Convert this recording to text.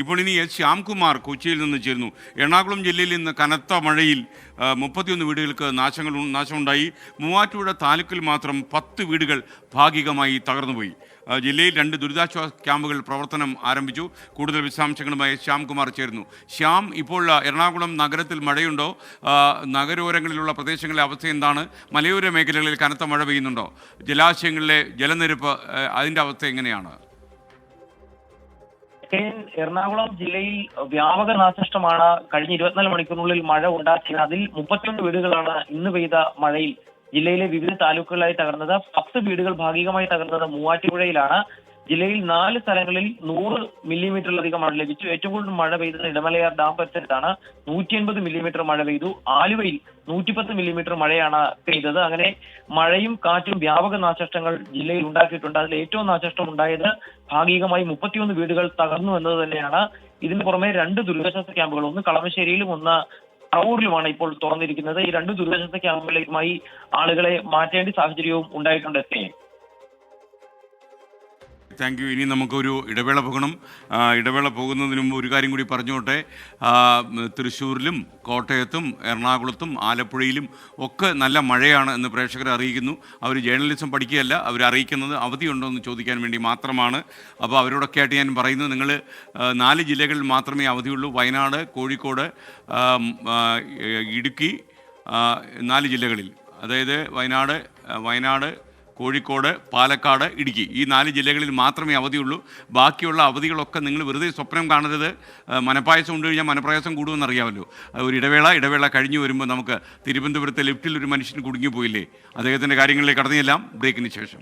ഇപ്പോൾ ഇനി എസ് ശ്യാംകുമാർ കൊച്ചിയിൽ നിന്ന് ചേരുന്നു. എറണാകുളം ജില്ലയിൽ ഇന്ന് കനത്ത മഴയിൽ 31 വീടുകൾക്ക് നാശമുണ്ടായി. മൂവാറ്റുപുഴ താലൂക്കിൽ മാത്രം 10 വീടുകൾ ഭാഗികമായി തകർന്നുപോയി. ജില്ലയിൽ 2 ദുരിതാശ്വാസ ക്യാമ്പുകൾ പ്രവർത്തനം ആരംഭിച്ചു. കൂടുതൽ വിശദാംശങ്ങളുമായി ശ്യാംകുമാർ ചേരുന്നു. ശ്യാം, ഇപ്പോൾ എറണാകുളം നഗരത്തിൽ മഴയുണ്ടോ? നഗരോരങ്ങളിലുള്ള പ്രദേശങ്ങളിലെ അവസ്ഥ എന്താണ്? മലയോര മേഖലകളിൽ കനത്ത മഴ പെയ്യുന്നുണ്ടോ? ജലാശയങ്ങളിലെ ജലനിരപ്പ് അതിൻ്റെ അവസ്ഥ എങ്ങനെയാണ്? എറണാകുളം ജില്ലയിൽ വ്യാപക നാശനഷ്ടമാണ് കഴിഞ്ഞ 24 മണിക്കൂറിനുള്ളിൽ മഴ ഉണ്ടാക്കിയത്. അതിൽ 31 വീടുകളാണ് ഇന്ന് പെയ്ത മഴയിൽ ജില്ലയിലെ വിവിധ താലൂക്കുകളായി തകർന്നത്. 10 വീടുകൾ ഭാഗികമായി തകർന്നത് മൂവാറ്റുപുഴയിലാണ്. ജില്ലയിൽ 4 സ്ഥലങ്ങളിൽ 100 മില്ലിമീറ്ററിലധികം മഴ ലഭിച്ചു. ഏറ്റവും കൂടുതൽ മഴ പെയ്തത് ഇടമലയാർ ഡാം പരിസരത്താണ്. 180 മില്ലിമീറ്റർ മഴ പെയ്തു. ആലുവയിൽ 110 മില്ലിമീറ്റർ മഴയാണ് പെയ്തത്. അങ്ങനെ മഴയും കാറ്റും വ്യാപക നാശനഷ്ടങ്ങൾ ജില്ലയിൽ ഉണ്ടാക്കിയിട്ടുണ്ട്. അതിൽ ഏറ്റവും നാശനഷ്ടം ഉണ്ടായത് ഭാഗികമായി 31 വീടുകൾ തകർന്നു എന്നത് തന്നെയാണ്. ഇതിന് പുറമെ 2 ദുരിതാശ്വാസ ക്യാമ്പുകൾ, ഒന്ന് കളമശ്ശേരിയിലും ഒന്ന് പറവൂരിലുമാണ് ഇപ്പോൾ തുറന്നിരിക്കുന്നത്. ഈ 2 ദുരിതാശ്വാസ ക്യാമ്പുകളിലേക്കുമായി ആളുകളെ മാറ്റേണ്ട സാഹചര്യവും ഉണ്ടായിട്ടുണ്ട്. Thank you. ഇനി നമുക്കൊരു ഇടവേള പോകണം. ഇടവേള പോകുന്നതിന് മുമ്പ് ഒരു കാര്യം കൂടി പറഞ്ഞോട്ടെ. തൃശ്ശൂരിലും കോട്ടയത്തും എറണാകുളത്തും ആലപ്പുഴയിലും ഒക്കെ നല്ല മഴയാണ് എന്ന് പ്രേക്ഷകരെ അറിയിക്കുന്നു. അവർ ജേർണലിസം പഠിക്കുകയല്ല, അവർ അറിയിക്കുന്നത് അവധിയുണ്ടോ എന്ന് ചോദിക്കാൻ വേണ്ടി മാത്രമാണ്. അപ്പോൾ അവരോടൊക്കെ ആയിട്ട് ഞാൻ പറയുന്നത്, നിങ്ങൾ 4 ജില്ലകളിൽ മാത്രമേ അവധിയുള്ളൂ. വയനാട്, കോഴിക്കോട്, ഇടുക്കി, 4 ജില്ലകളിൽ, അതായത് വയനാട്, കോഴിക്കോട്, പാലക്കാട്, ഇടുക്കി, ഈ 4 ജില്ലകളിൽ മാത്രമേ അവധിയുള്ളൂ. ബാക്കിയുള്ള അവധികളൊക്കെ നിങ്ങൾ വെറുതെ സ്വപ്നം കാണരുത്. മനപ്പായസം ഉണ്ട് കഴിഞ്ഞാൽ മനപ്രയാസം കൂടുമെന്ന് അറിയാമല്ലോ. ഒരു ഇടവേള കഴിഞ്ഞ് വരുമ്പോൾ നമുക്ക് തിരുവനന്തപുരത്തെ ലിഫ്റ്റിൽ ഒരു മനുഷ്യൻ കുടുങ്ങിപ്പോയില്ലേ, അദ്ദേഹത്തിൻ്റെ കാര്യങ്ങളിലേക്ക് കടന്നു ചെല്ലാം ബ്രേക്കിന് ശേഷം.